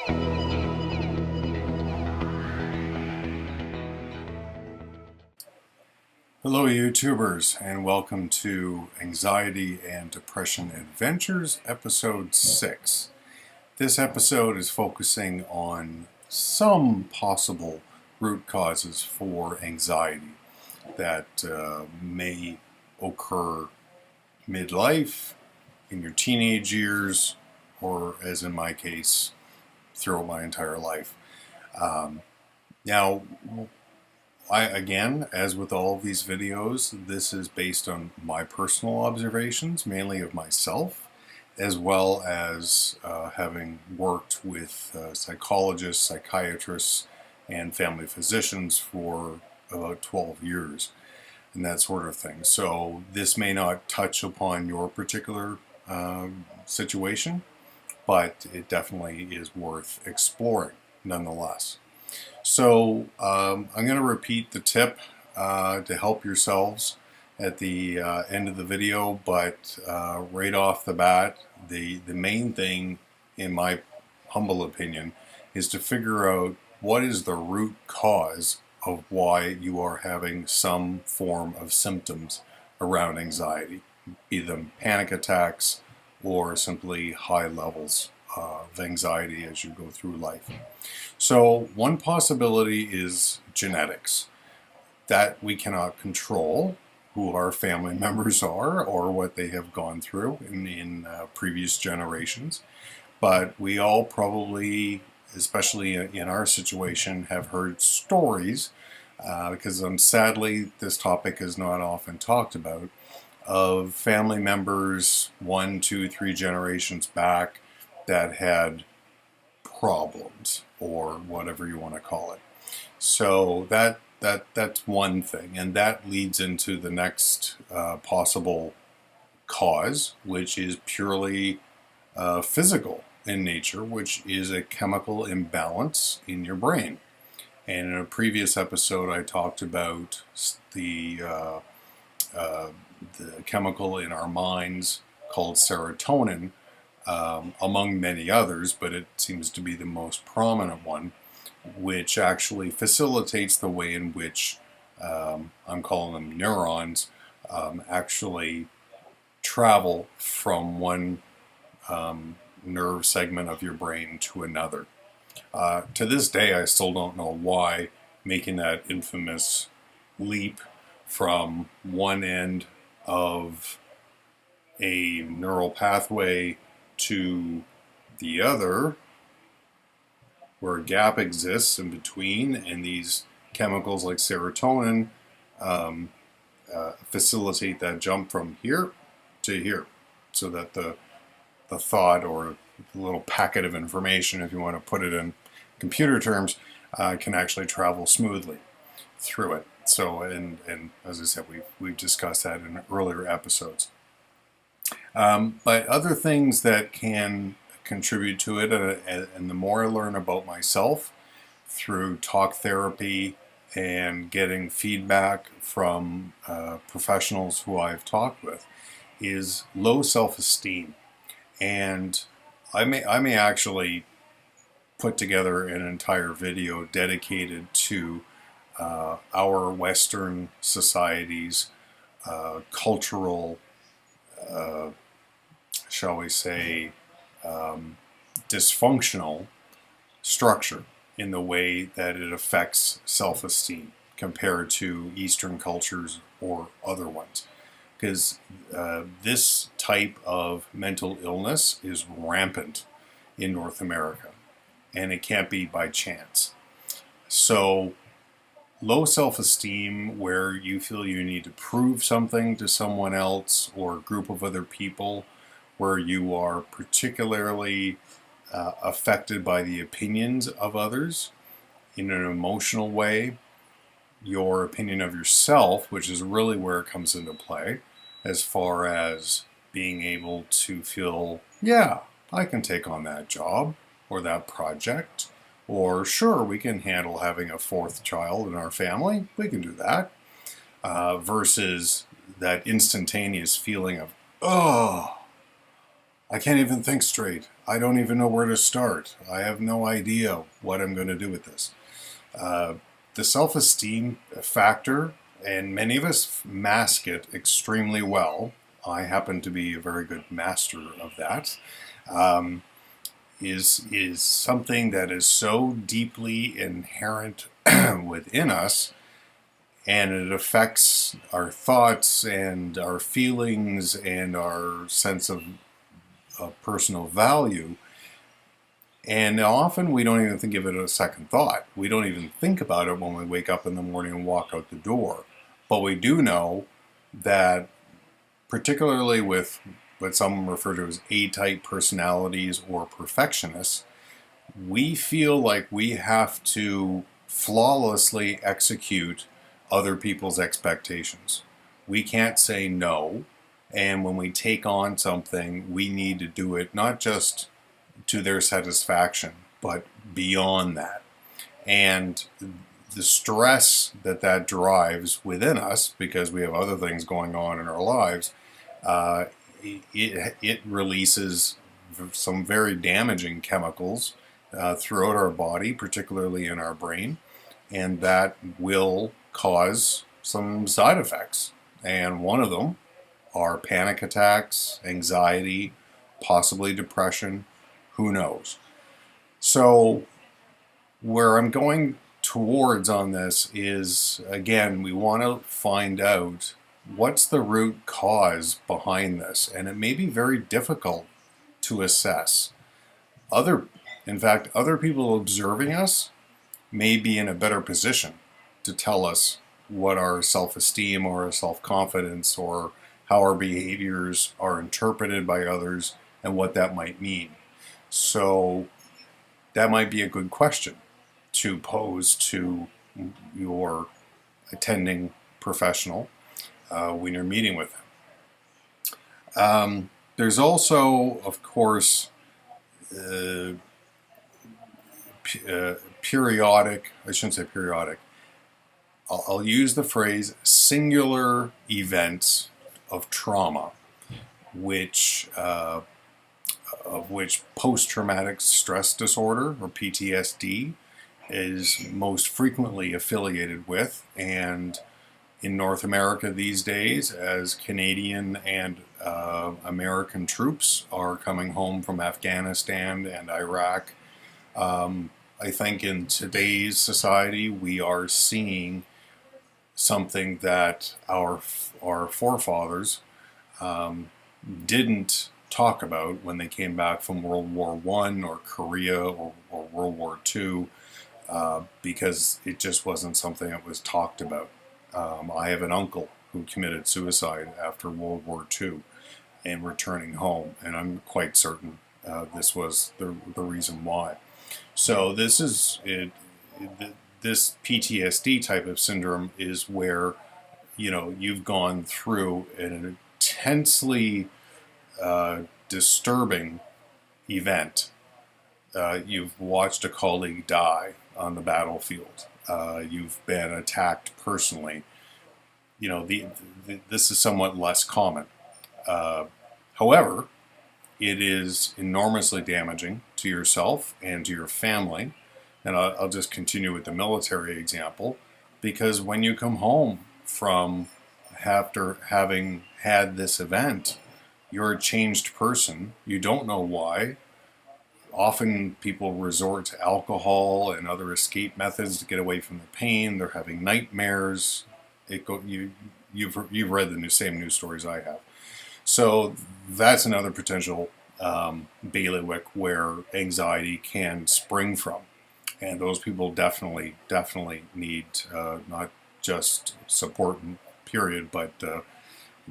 Hello YouTubers, and welcome to Anxiety and Depression Adventures episode 6. This episode is focusing on some possible root causes for anxiety that may occur midlife, in your teenage years, or as in my case, throughout my entire life. Now, again, as with all of these videos, this is based on my personal observations, mainly of myself, as well as having worked with psychologists, psychiatrists, and family physicians for about 12 years, and that sort of thing. So this may not touch upon your particular situation, but it definitely is worth exploring nonetheless. So I'm going to repeat the tip to help yourselves at the end of the video, but right off the bat, the main thing, in my humble opinion, is to figure out what is the root cause of why you are having some form of symptoms around anxiety, be them panic attacks or simply high levels of anxiety as you go through life. So one possibility is genetics. That we cannot control who our family members are or what they have gone through in previous generations. But we all probably, especially in our situation, have heard stories, because sadly this topic is not often talked about, of family members 1, 2, 3 generations back that had problems, or whatever you want to call it. So that's one thing, and that leads into the next possible cause, which is purely physical in nature, which is a chemical imbalance in your brain. And in a previous episode, I talked about the chemical in our minds called serotonin, among many others, but it seems to be the most prominent one, which actually facilitates the way in which, I'm calling them neurons, actually travel from one nerve segment of your brain to another. To this day, I still don't know why making that infamous leap from one end of a neural pathway to the other, where a gap exists in between, and these chemicals like serotonin facilitate that jump from here to here, so that the thought, or a little packet of information, if you want to put it in computer terms, can actually travel smoothly through it. So, and as I said, we've discussed that in earlier episodes. But other things that can contribute to it, and the more I learn about myself through talk therapy and getting feedback from professionals who I've talked with, is low self-esteem. And I may actually put together an entire video dedicated to our Western society's cultural, shall we say, dysfunctional structure in the way that it affects self-esteem compared to Eastern cultures or other ones. Because this type of mental illness is rampant in North America, and it can't be by chance. So low self-esteem, where you feel you need to prove something to someone else or a group of other people, where you are particularly affected by the opinions of others in an emotional way, your opinion of yourself, which is really where it comes into play, as far as being able to feel, yeah, I can take on that job or that project, or sure, we can handle having a 4th child in our family, we can do that, versus that instantaneous feeling of, oh, I can't even think straight. I don't even know where to start. I have no idea what I'm going to do with this. Uh, the self-esteem factor, and many of us mask it extremely well. I happen to be a very good master of that. Um, is something that is so deeply inherent within us, and it affects our thoughts and our feelings and our sense of personal value. And often we don't even give it a second thought. We don't even think about it when we wake up in the morning and walk out the door. But we do know that, particularly with what some refer to as A-type personalities or perfectionists, we feel like we have to flawlessly execute other people's expectations. We can't say no. And when we take on something, we need to do it not just to their satisfaction, but beyond that. And the stress that that drives within us, because we have other things going on in our lives, it releases some very damaging chemicals throughout our body, particularly in our brain, and that will cause some side effects. And one of them are panic attacks, anxiety, possibly depression, who knows. So where I'm going towards on this is, again, we want to find out what's the root cause behind this, and it may be very difficult to assess. In fact, other people observing us may be in a better position to tell us what our self-esteem or our self-confidence or how our behaviors are interpreted by others and what that might mean. So that might be a good question to pose to your attending professional when you're meeting with them. There's also, of course, periodic, I shouldn't say periodic, I'll use the phrase singular events of trauma, which of which post-traumatic stress disorder, or PTSD, is most frequently affiliated with. And in North America these days, as Canadian and American troops are coming home from Afghanistan and Iraq, I think in today's society we are seeing something that our forefathers didn't talk about when they came back from World War I or Korea or World War II, because it just wasn't something that was talked about. I have an uncle who committed suicide after World War II and returning home, and I'm quite certain this was the reason why. So this is this PTSD type of syndrome is where, you know, you've gone through an intensely disturbing event. You've watched a colleague die on the battlefield. You've been attacked personally. You know, this is somewhat less common. However, it is enormously damaging to yourself and to your family. And I'll just continue with the military example, because when you come home from after having had this event, you're a changed person. You don't know why. Often people resort to alcohol and other escape methods to get away from the pain. They're having nightmares. You've read the same news stories I have. So that's another potential bailiwick where anxiety can spring from. And those people definitely need not just support, period, but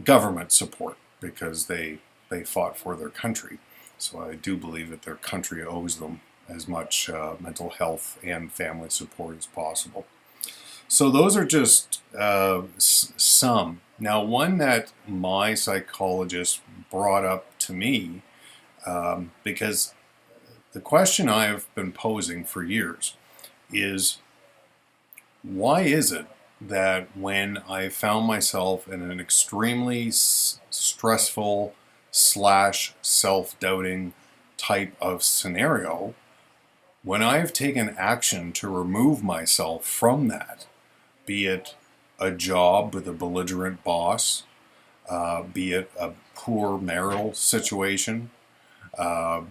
government support, because they fought for their country. So I do believe that their country owes them as much mental health and family support as possible. So those are just some. Now, one that my psychologist brought up to me, because the question I've been posing for years is, why is it that when I found myself in an extremely stressful slash self-doubting type of scenario, when I've taken action to remove myself from that, be it a job with a belligerent boss, be it a poor marital situation, uh,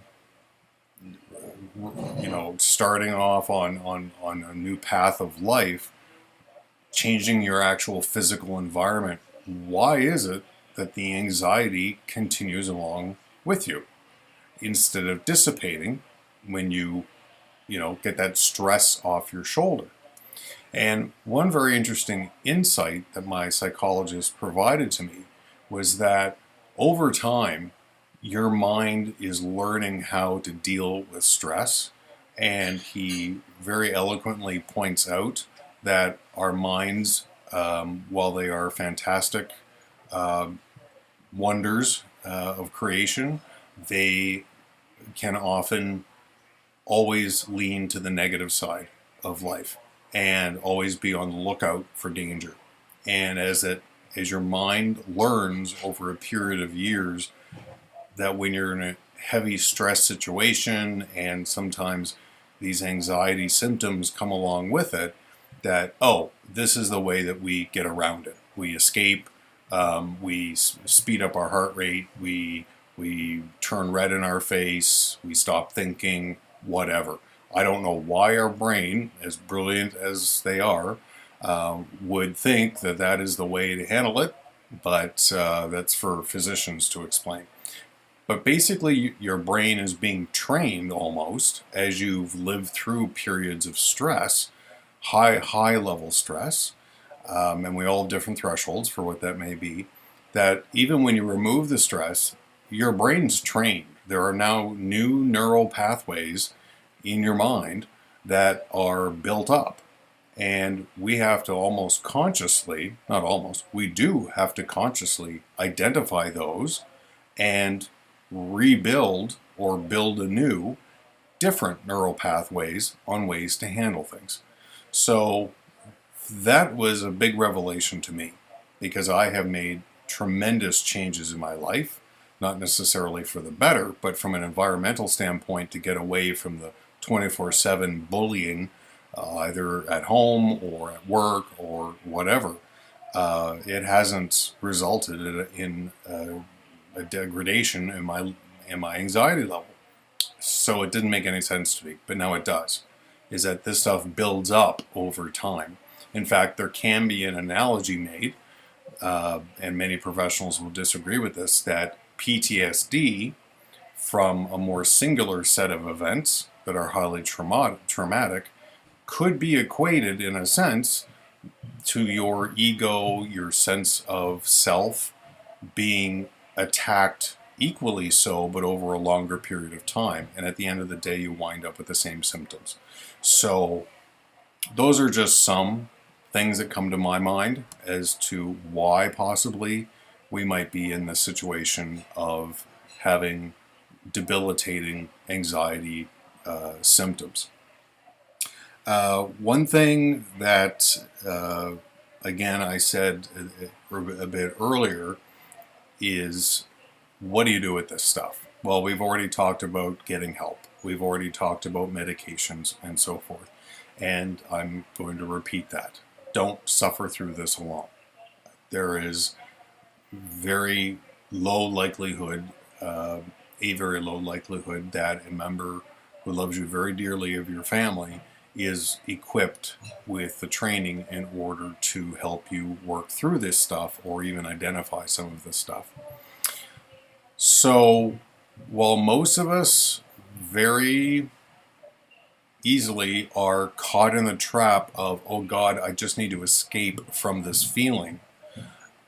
starting off on a new path of life, changing your actual physical environment, why is it that the anxiety continues along with you instead of dissipating when you get that stress off your shoulder? And one very interesting insight that my psychologist provided to me was that over time, your mind is learning how to deal with stress. And he very eloquently points out that our minds, while they are fantastic wonders of creation, they can often always lean to the negative side of life and always be on the lookout for danger. And as your mind learns over a period of years that when you're in a heavy stress situation and sometimes these anxiety symptoms come along with it, that, oh, this is the way that we get around it. We escape, we speed up our heart rate, we turn red in our face, we stop thinking, whatever. I don't know why our brain, as brilliant as they are, would think that that is the way to handle it, but that's for physicians to explain. But basically, your brain is being trained almost as you've lived through periods of stress, high level stress, and we all have different thresholds for what that may be, that even when you remove the stress, your brain's trained. There are now new neural pathways in your mind that are built up. And we have to almost consciously, not almost, we do have to consciously identify those and rebuild or build anew different neural pathways on ways to handle things. So that was a big revelation to me because I have made tremendous changes in my life, not necessarily for the better, but from an environmental standpoint to get away from the 24/7 bullying, either at home or at work or whatever. It hasn't resulted in a degradation in my anxiety level. So it didn't make any sense to me, but now it does. Is that this stuff builds up over time. In fact, there can be an analogy made, and many professionals will disagree with this, that PTSD from a more singular set of events that are highly traumatic could be equated in a sense to your ego, your sense of self being attacked equally so, but over a longer period of time. And at the end of the day, you wind up with the same symptoms. So those are just some things that come to my mind as to why possibly we might be in the situation of having debilitating anxiety symptoms. One thing that, again, I said a bit earlier is, what do you do with this stuff? Well, we've already talked about getting help. We've already talked about medications and so forth. And I'm going to repeat that. Don't suffer through this alone. There is very low likelihood, a very low likelihood that a member who loves you very dearly of your family is equipped with the training in order to help you work through this stuff or even identify some of this stuff. So while most of us very easily are caught in the trap of, oh God, I just need to escape from this feeling,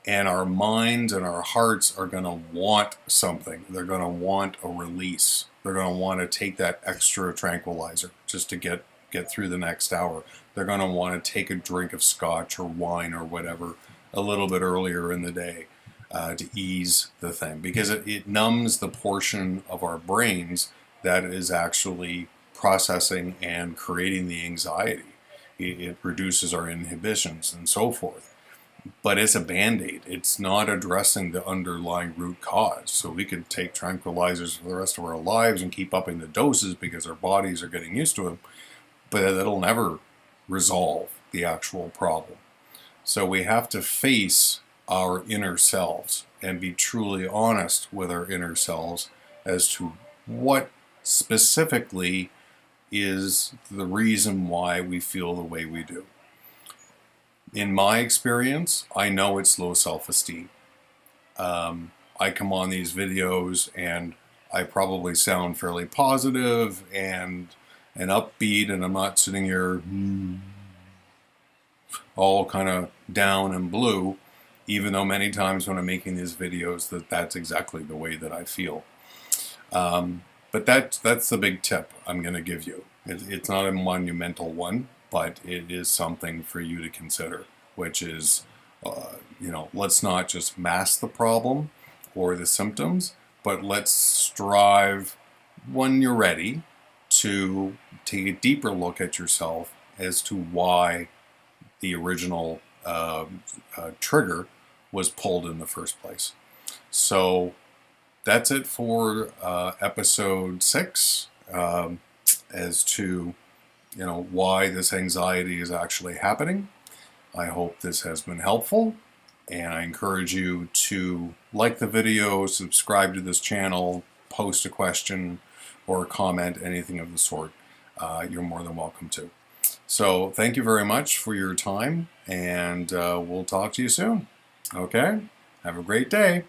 and our minds and our hearts are going to want something. They're going to want a release. They're going to want to take that extra tranquilizer just to get through the next hour. They're going to want to take a drink of scotch or wine or whatever a little bit earlier in the day to ease the thing, because it numbs the portion of our brains that is actually processing and creating the anxiety. It reduces our inhibitions and so forth. but it's a band-aid. It's not addressing the underlying root cause. So we could take tranquilizers for the rest of our lives and keep upping the doses because our bodies are getting used to them, but it'll never resolve the actual problem. So we have to face our inner selves and be truly honest with our inner selves as to what specifically is the reason why we feel the way we do. In my experience, I know it's low self-esteem. I come on these videos and I probably sound fairly positive and upbeat, and I'm not sitting here all kind of down and blue, even though many times when I'm making these videos that's exactly the way that I feel. But that's the big tip I'm going to give you. It's not a monumental one, but it is something for you to consider, which is, let's not just mask the problem or the symptoms, but let's strive, when you're ready, to take a deeper look at yourself as to why the original trigger was pulled in the first place. So that's it for episode 6, as to why this anxiety is actually happening. I hope this has been helpful, and I encourage you to like the video, subscribe to this channel, post a question or a comment, anything of the sort. You're more than welcome to. So thank you very much for your time, and we'll talk to you soon. Okay? Have a great day.